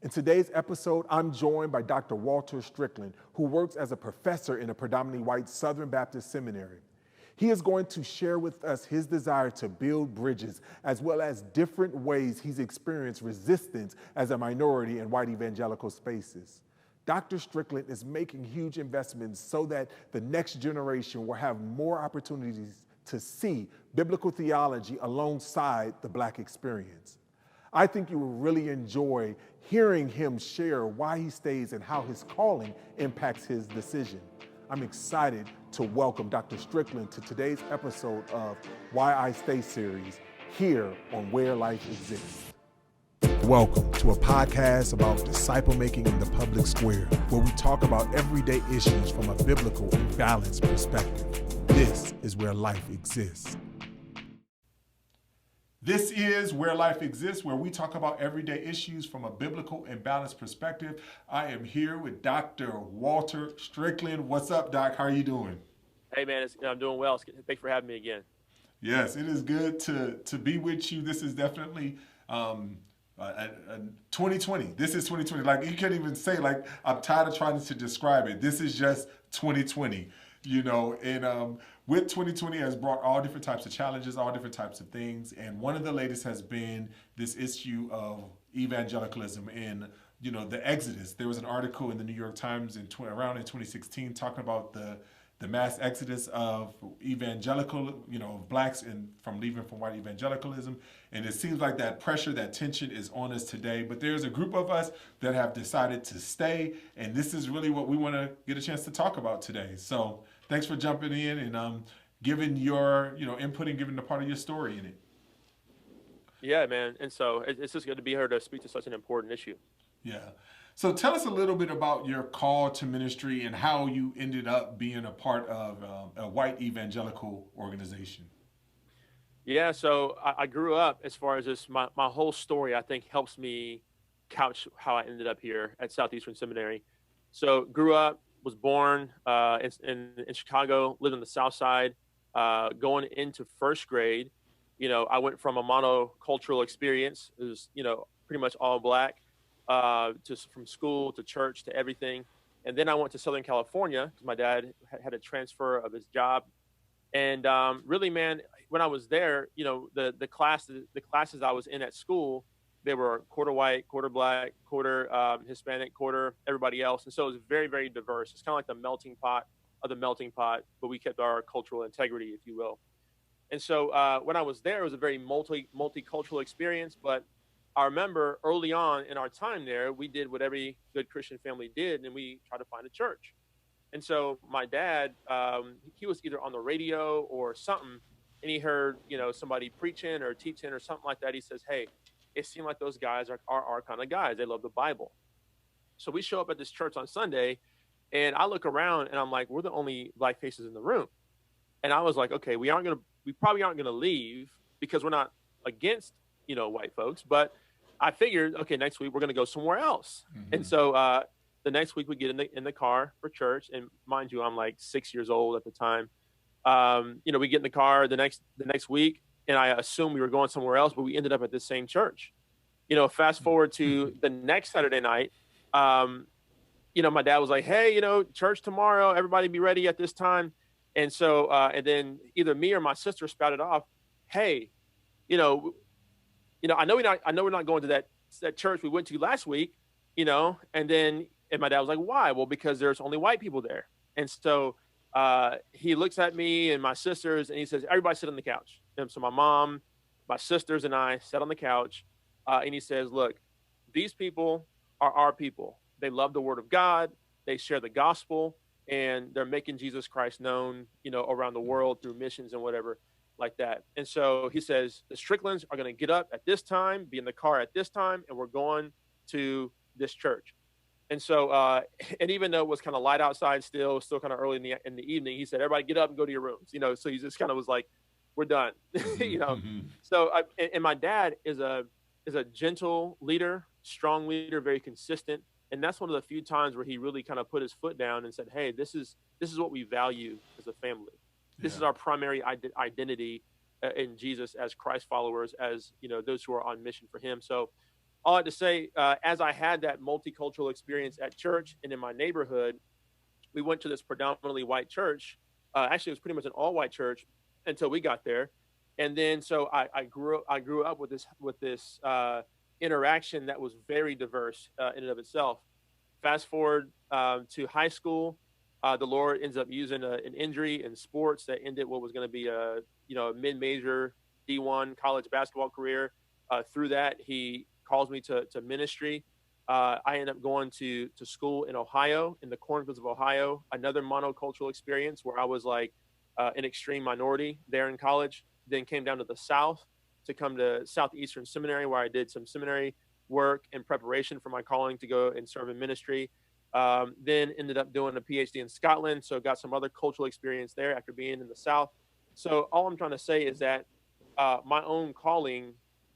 In today's episode, I'm joined by Dr. Walter Strickland, who works as a professor in a predominantly white Southern Baptist seminary. He is going to share with us his desire to build bridges, as well as different ways he's experienced resistance as a minority in white evangelical spaces. Dr. Strickland is making huge investments so that the next generation will have more opportunities to see biblical theology alongside the Black experience. I think you will really enjoy hearing him share why he stays and how his calling impacts his decision. I'm excited to welcome Dr. Strickland to today's episode of Why I Stay series here on Where Life Exists. Welcome to a podcast about disciple making in the public square, where we talk about everyday issues from a biblical and balanced perspective. This is Where Life Exists. This is Where Life Exists, where we talk about everyday issues from a biblical and balanced perspective. I am here with Dr. Walter Strickland. What's up, Doc? How are you doing? Hey, man, I'm doing well. Thanks for having me again. Yes, it is good to be with you. This is definitely 2020. This is 2020. Like, you can't even say, like, I'm tired of trying to describe it. This is just 2020, you know, and with 2020 has brought all different types of challenges, all different types of things. And one of the latest has been this issue of evangelicalism and, you know, the exodus. There was an article in the New York Times around in 2016 talking about the mass exodus of evangelical, you know, blacks from leaving from white evangelicalism. And it seems like that pressure, that tension is on us today. But there's a group of us that have decided to stay. And this is really what we want to get a chance to talk about today. So thanks for jumping in and giving your, you know, input and giving a part of your story in it. Yeah, man. And so it's just good to be here to speak to such an important issue. Yeah. So tell us a little bit about your call to ministry and how you ended up being a part of a white evangelical organization. Yeah, so I grew up, as far as this, my whole story, I think, helps me couch how I ended up here at Southeastern Seminary. So grew up, was born in Chicago, lived on the South Side, going into first grade. You know, I went from a monocultural experience. It was, you know, pretty much all Black. From school to church to everything. And then I went to Southern California because my dad had a transfer of his job. And really, man, when I was there, you know, the classes I was in at school, they were quarter white, quarter Black, quarter Hispanic, quarter everybody else. And so it was very, very diverse. It's kind of like the melting pot of the melting pot, but we kept our cultural integrity, if you will. And so when I was there, it was a very multicultural experience, but I remember early on in our time there, we did what every good Christian family did, and we tried to find a church. And so my dad, he was either on the radio or something, and he heard, you know, somebody preaching or teaching or something like that. He says, hey, it seemed like those guys are our kind of guys. They love the Bible. So we show up at this church on Sunday, and I look around, and I'm like, we're the only Black faces in the room. And I was like, okay, we probably aren't going to leave because we're not against, you know, white folks, but I figured, okay, next week we're going to go somewhere else. Mm-hmm. And so the next week we get in the car for church, and mind you, I'm like 6 years old at the time. You know, we get in the car the next week, and I assumed we were going somewhere else, but we ended up at this same church. You know, fast forward to the next Saturday night. You know, my dad was like, hey, you know, church tomorrow, everybody be ready at this time. And so, and then either me or my sister spouted off, hey, you know, I know we're not going to that church we went to last week, you know, and my dad was like, why? Well, because there's only white people there. And so he looks at me and my sisters and he says, everybody sit on the couch. And so my mom, my sisters and I sat on the couch and he says, look, these people are our people. They love the word of God. They share the gospel and they're making Jesus Christ known, you know, around the world through missions and whatever like that. And so he says, the Stricklands are going to get up at this time, be in the car at this time, and we're going to this church. And so, and even though it was kind of light outside still kind of early in the evening, he said, everybody get up and go to your rooms, you know, so he just kind of was like, we're done, you know? So, and my dad is a gentle leader, strong leader, very consistent. And that's one of the few times where he really kind of put his foot down and said, hey, this is what we value as a family. This is our primary identity in Jesus as Christ followers, as, you know, those who are on mission for him. So all I had to say, as I had that multicultural experience at church and in my neighborhood, we went to this predominantly white church. Actually, it was pretty much an all white church until we got there. And then so I grew up with this interaction that was very diverse in and of itself. Fast forward to high school, the Lord ends up using an injury in sports that ended what was going to be a mid-major D1 college basketball career. Through that, He calls me to ministry. I ended up going to school in Ohio, in the cornfields of Ohio, another monocultural experience where I was like an extreme minority there in college. Then came down to the South to come to Southeastern Seminary, where I did some seminary work in preparation for my calling to go and serve in ministry. Then ended up doing a PhD in Scotland, so got some other cultural experience there after being in the South. So all I'm trying to say is that my own calling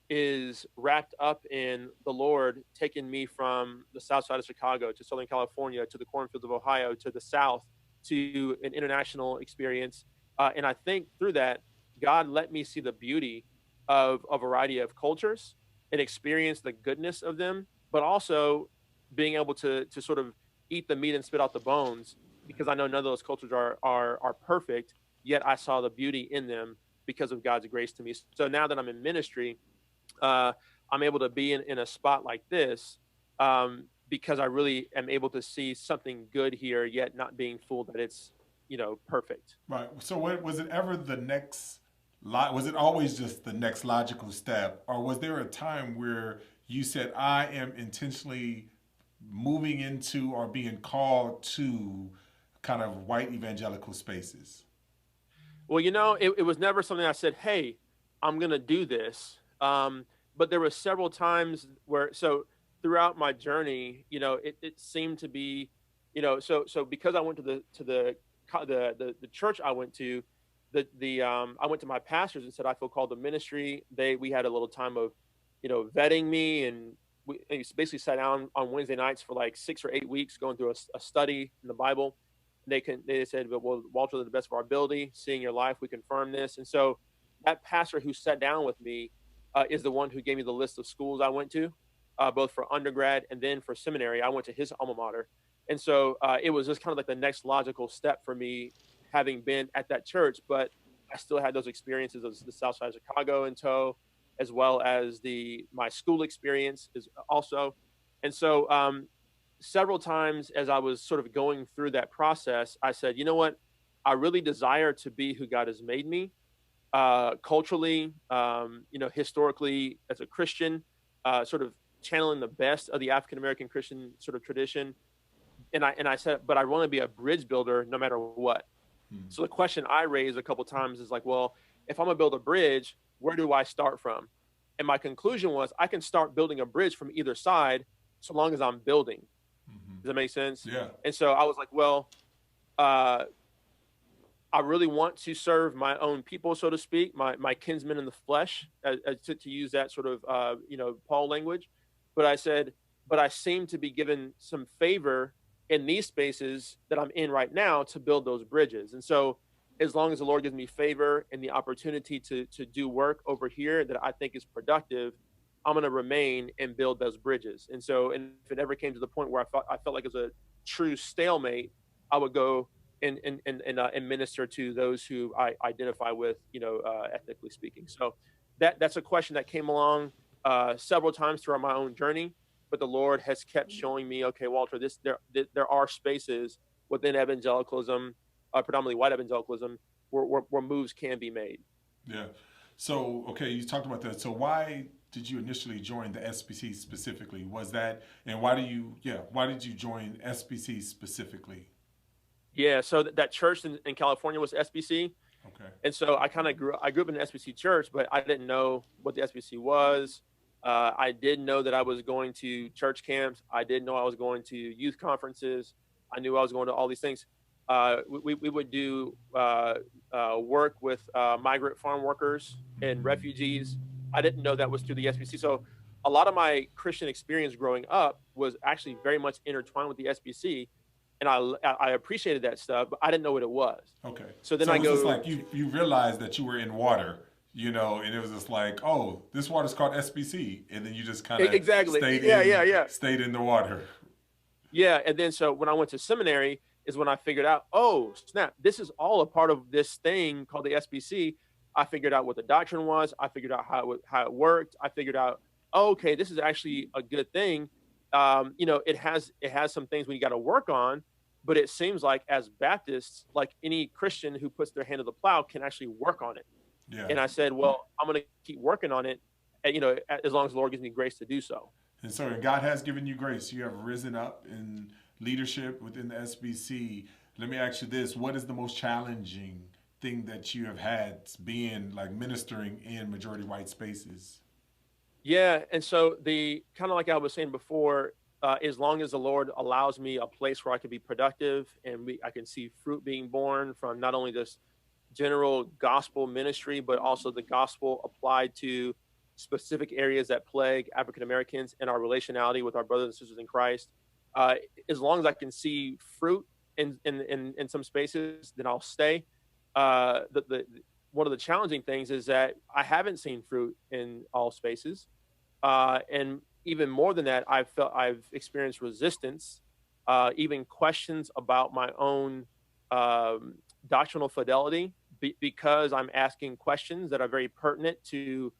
is wrapped up in the Lord taking me from the south side of Chicago to Southern California to the cornfields of Ohio to the South to an international experience. And I think through that, God let me see the beauty of a variety of cultures and experience the goodness of them, but also being able to sort of eat the meat and spit out the bones, because I know none of those cultures are perfect, yet I saw the beauty in them because of God's grace to me. So now that I'm in ministry, I'm able to be in a spot like this because I really am able to see something good here, yet not being fooled that it's, perfect. Right. So was it ever the next, was it always just the next logical step? Or was there a time where you said, I am intentionally moving into or being called to kind of white evangelical spaces? Well, it was never something I said, hey, I'm going to do this. But there were several times where, so throughout my journey, it seemed to be, so because I went to the church I went to, I went to my pastors and said, I feel called to ministry. We had a little time of, vetting me, and we basically sat down on Wednesday nights for like 6 or 8 weeks going through a study in the Bible. They said, well, Walter, to the best of our ability, seeing your life, we confirm this. And so that pastor who sat down with me is the one who gave me the list of schools I went to, both for undergrad and then for seminary. I went to his alma mater. And so it was just kind of like the next logical step for me, having been at that church, but I still had those experiences of the South Side of Chicago in tow, as well as my school experience is also. And so several times as I was sort of going through that process, I said, you know what? I really desire to be who God has made me, culturally, historically as a Christian, sort of channeling the best of the African-American Christian sort of tradition. And I said, but I want to be a bridge builder no matter what. So the question I raised a couple of times is like, well, if I'm gonna build a bridge, where do I start from? And my conclusion was I can start building a bridge from either side so long as I'm building. Does that make sense? Yeah. And so I was like, well, I really want to serve my own people, so to speak, my kinsmen in the flesh, to use that sort of, Paul language. But I said, but I seem to be given some favor in these spaces that I'm in right now to build those bridges. And so as long as the Lord gives me favor and the opportunity to do work over here that I think is productive, I'm going to remain and build those bridges. And so, and if it ever came to the point where I felt like it was a true stalemate, I would go and minister to those who I identify with, ethnically speaking. So that's a question that came along several times throughout my own journey, but the Lord has kept showing me, okay, Walter, there are spaces within evangelicalism, predominantly white evangelicalism, where moves can be made. Yeah. So, okay, you talked about that. So why did you initially join the SBC specifically? Was that, and why did you join SBC specifically? Yeah, so that church in California was SBC. Okay. And so I grew up in an SBC church, but I didn't know what the SBC was. I did know that I was going to church camps. I did know I was going to youth conferences. I knew I was going to all these things. We would do work with migrant farm workers and refugees. I didn't know that was through the SBC. So a lot of my Christian experience growing up was actually very much intertwined with the SBC. And I appreciated that stuff, but I didn't know what it was. Okay. So then it I was go. just like you realized that you were in water. And it was just like, oh, this water's called SBC, and then you just kind of Exactly. Yeah. stayed in the water. Yeah. And then so when I went to seminary is when I figured out, oh, snap, this is all a part of this thing called the SBC. I figured out what the doctrine was. I figured out how it worked. I figured out, oh, okay, this is actually a good thing. It has some things we got to work on, but it seems like as Baptists, like any Christian who puts their hand to the plow can actually work on it. Yeah. And I said, well, I'm going to keep working on it, and, as long as the Lord gives me grace to do so. And so God has given you grace. You have risen up in leadership within the SBC. Let me ask you this. What is the most challenging thing that you have had being like ministering in majority white spaces? Yeah. And so the kind of like I was saying before, as long as the Lord allows me a place where I can be productive and I can see fruit being born from not only this general gospel ministry, but also the gospel applied to specific areas that plague African Americans and our relationality with our brothers and sisters in Christ. As long as I can see fruit in some spaces, then I'll stay. One of the challenging things is that I haven't seen fruit in all spaces, and even more than that, I've experienced resistance, even questions about my own doctrinal fidelity, because I'm asking questions that are very pertinent to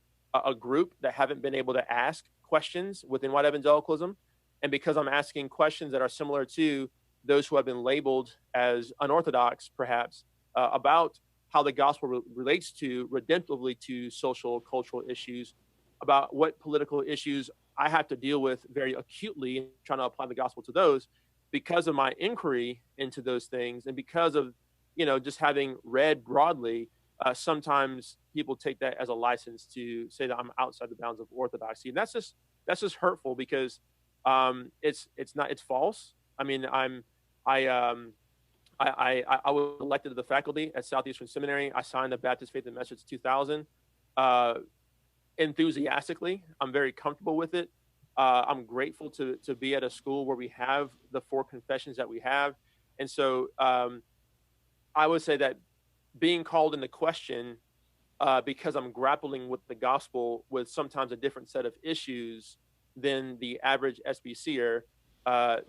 a group that haven't been able to ask questions within white evangelicalism, and because I'm asking questions that are similar to those who have been labeled as unorthodox, perhaps, about how the gospel relates to redemptively to social, cultural issues, about what political issues I have to deal with very acutely, trying to apply the gospel to those because of my inquiry into those things, and because of just having read broadly. Sometimes people take that as a license to say that I'm outside the bounds of orthodoxy, and that's just hurtful, because it's false. I mean, I was elected to the faculty at Southeastern Seminary. I signed the Baptist Faith and Message 2000 enthusiastically. I'm very comfortable with it. I'm grateful to be at a school where we have the four confessions that we have, and so I would say that being called into question because I'm grappling with the gospel with sometimes a different set of issues than the average SBCer,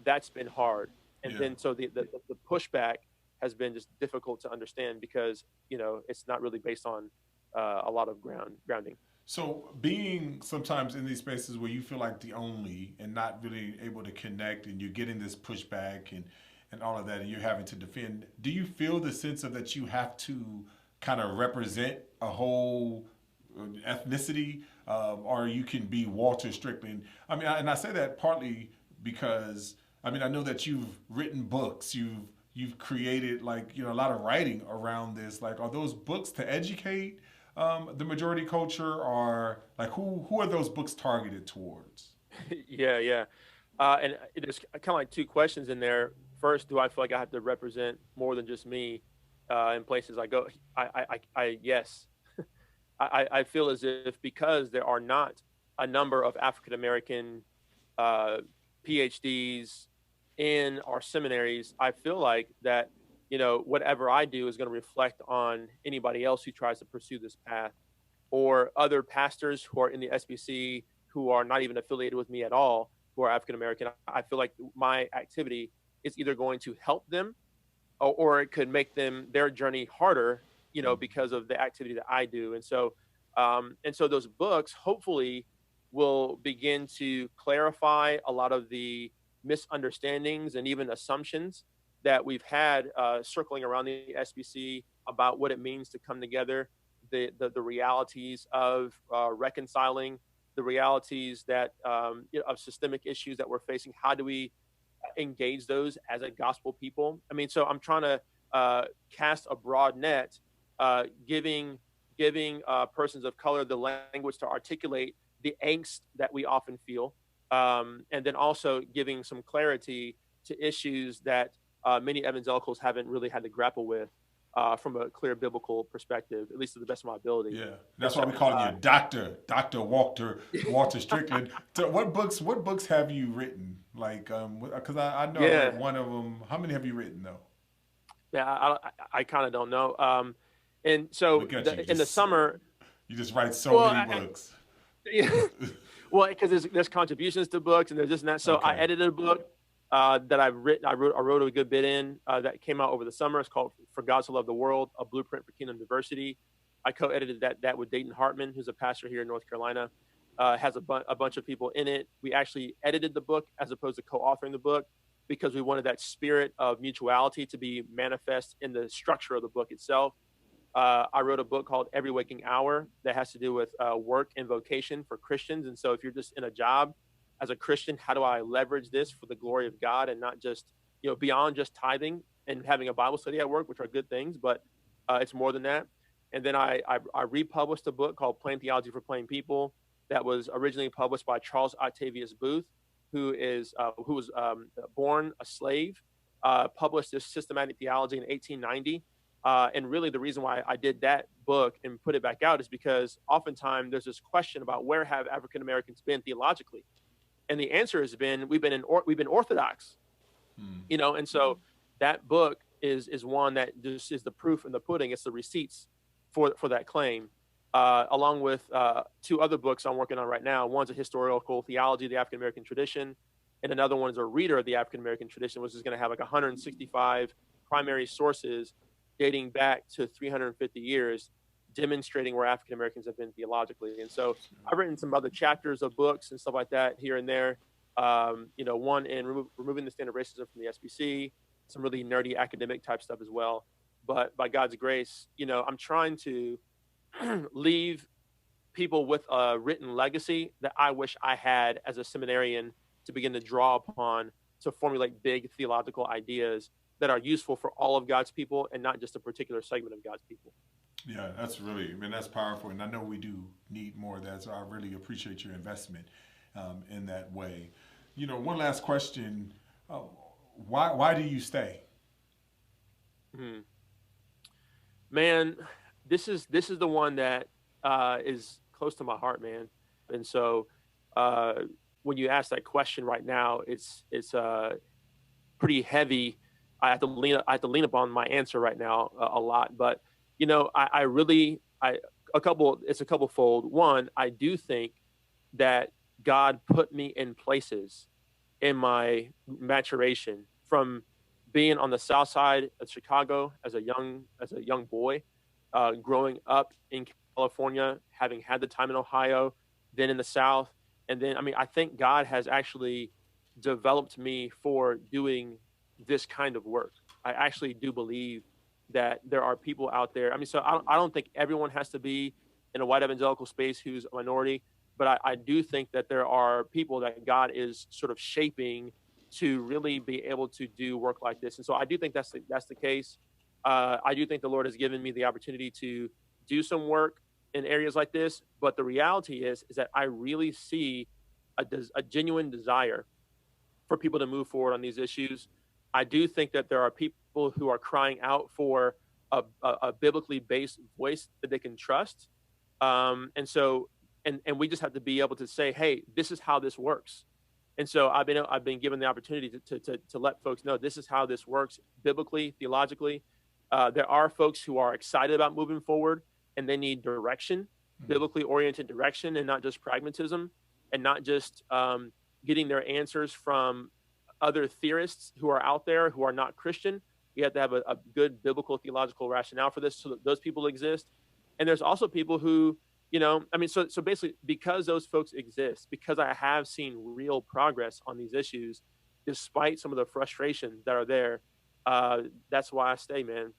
that's been hard. And then so the pushback has been just difficult to understand, because it's not really based on a lot of grounding. So being sometimes in these spaces where you feel like the only and not really able to connect, and you're getting this pushback and all of that, and you're having to defend, do you feel the sense of that you have to kind of represent a whole ethnicity, or you can be Walter Strickland? I mean, and I say that partly because, I mean, I know that you've written books, you've created a lot of writing around this. Like, are those books to educate the majority culture, or like who are those books targeted towards? Yeah. And there's kind of like two questions in there. First, do I feel like I have to represent more than just me in places I go? Yes. I feel as if, because there are not a number of African American PhDs in our seminaries, I feel like that whatever I do is going to reflect on anybody else who tries to pursue this path, or other pastors who are in the SBC who are not even affiliated with me at all, who are African American. I feel like my activity is either going to help them, or it could make their journey harder, because of the activity that I do. And so those books hopefully will begin to clarify a lot of the misunderstandings and even assumptions that we've had circling around the SBC about what it means to come together, the realities of reconciling, the realities that of systemic issues that we're facing. How do we engage those as a gospel people? I mean, so I'm trying to cast a broad net, giving persons of color the language to articulate the angst that we often feel, and then also giving some clarity to issues that many evangelicals haven't really had to grapple with from a clear biblical perspective, at least to the best of my ability. Yeah, that's why we call you Dr. Walter Strickland. So what books have you written? Like, because I know I read one of them. How many have you written though? Yeah, I kind of don't know. And so in the summer, You just write so many books. Yeah. Well, because there's contributions to books and there's this and that. So I edited a book that I've written. I wrote a good bit in that came out over the summer. It's called "For God to Love the World: A Blueprint for Kingdom Diversity." I co-edited that with Dayton Hartman, who's a pastor here in North Carolina. Has a bunch of people in it. We actually edited the book as opposed to co-authoring the book because we wanted that spirit of mutuality to be manifest in the structure of the book itself. I wrote a book called Every Waking Hour that has to do with work and vocation for Christians. And so if you're just in a job as a Christian, how do I leverage this for the glory of God and not just, beyond just tithing and having a Bible study at work, which are good things, but it's more than that. And then I republished a book called Plain Theology for Plain People that was originally published by Charles Octavius Booth, who was born a slave, published this systematic theology in 1890. And really the reason why I did that book and put it back out is because oftentimes there's this question about where have African Americans been theologically? And the answer has been, we've been Orthodox, and so that book is one that just is the proof in the pudding. It's the receipts for that claim, along with two other books I'm working on right now. One's a historical theology of the African American tradition, and another one is a reader of the African American tradition, which is going to have like 165 primary sources dating back to 350 years, demonstrating where African Americans have been theologically. And so I've written some other chapters of books and stuff like that here and there. One in removing the standard racism from the SBC, some really nerdy academic type stuff as well. But by God's grace, I'm trying to leave people with a written legacy that I wish I had as a seminarian to begin to draw upon to formulate big theological ideas that are useful for all of God's people and not just a particular segment of God's people. Yeah, that's powerful. And I know we do need more of that. So I really appreciate your investment in that way. One last question. Why do you stay? Man, this is the one that is close to my heart, man. And so when you ask that question right now, it's pretty heavy. I have to lean upon my answer right now a lot, but it's a couple fold. One, I do think that God put me in places in my maturation from being on the south side of Chicago as a young boy, growing up in California, having had the time in Ohio, then in the South. And then, I think God has actually developed me for doing this kind of work. I actually do believe that there are people out there. So I don't think everyone has to be in a white evangelical space who's a minority, but I do think that there are people that God is sort of shaping to really be able to do work like this. And so I do think that's the case. I do think the Lord has given me the opportunity to do some work in areas like this. But the reality is that I really see a genuine desire for people to move forward on these issues. I do think that there are people who are crying out for a biblically based voice that they can trust. And we just have to be able to say, hey, this is how this works. And so I've been given the opportunity to let folks know this is how this works biblically, theologically. There are folks who are excited about moving forward and they need direction, biblically oriented direction, and not just pragmatism, and not just getting their answers from other theorists who are out there who are not Christian. We have to have a good biblical theological rationale for this, so that those people exist. And there's also people who, so basically, because those folks exist, because I have seen real progress on these issues, despite some of the frustrations that are there, that's why I stay, man.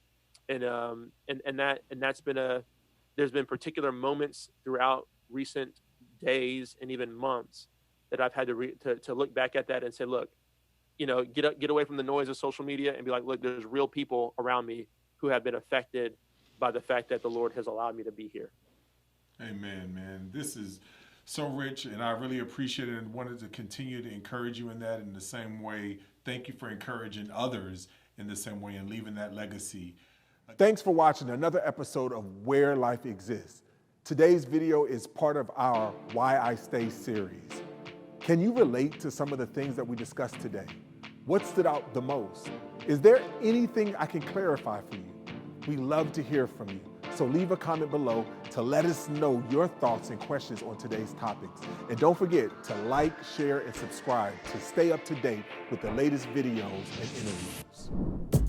There's been particular moments throughout recent days and even months that I've had to look back at that and say, look, get away from the noise of social media and be like, look, there's real people around me who have been affected by the fact that the Lord has allowed me to be here. Amen, man. This is so rich, and I really appreciate it and wanted to continue to encourage you in that in the same way. Thank you for encouraging others in the same way and leaving that legacy. Thanks for watching another episode of Where Life Exists. Today's video is part of our Why I Stay series. Can you relate to some of the things that we discussed today? What stood out the most? Is there anything I can clarify for you? We love to hear from you. So leave a comment below to let us know your thoughts and questions on today's topics. And don't forget to like, share, and subscribe to stay up to date with the latest videos and interviews.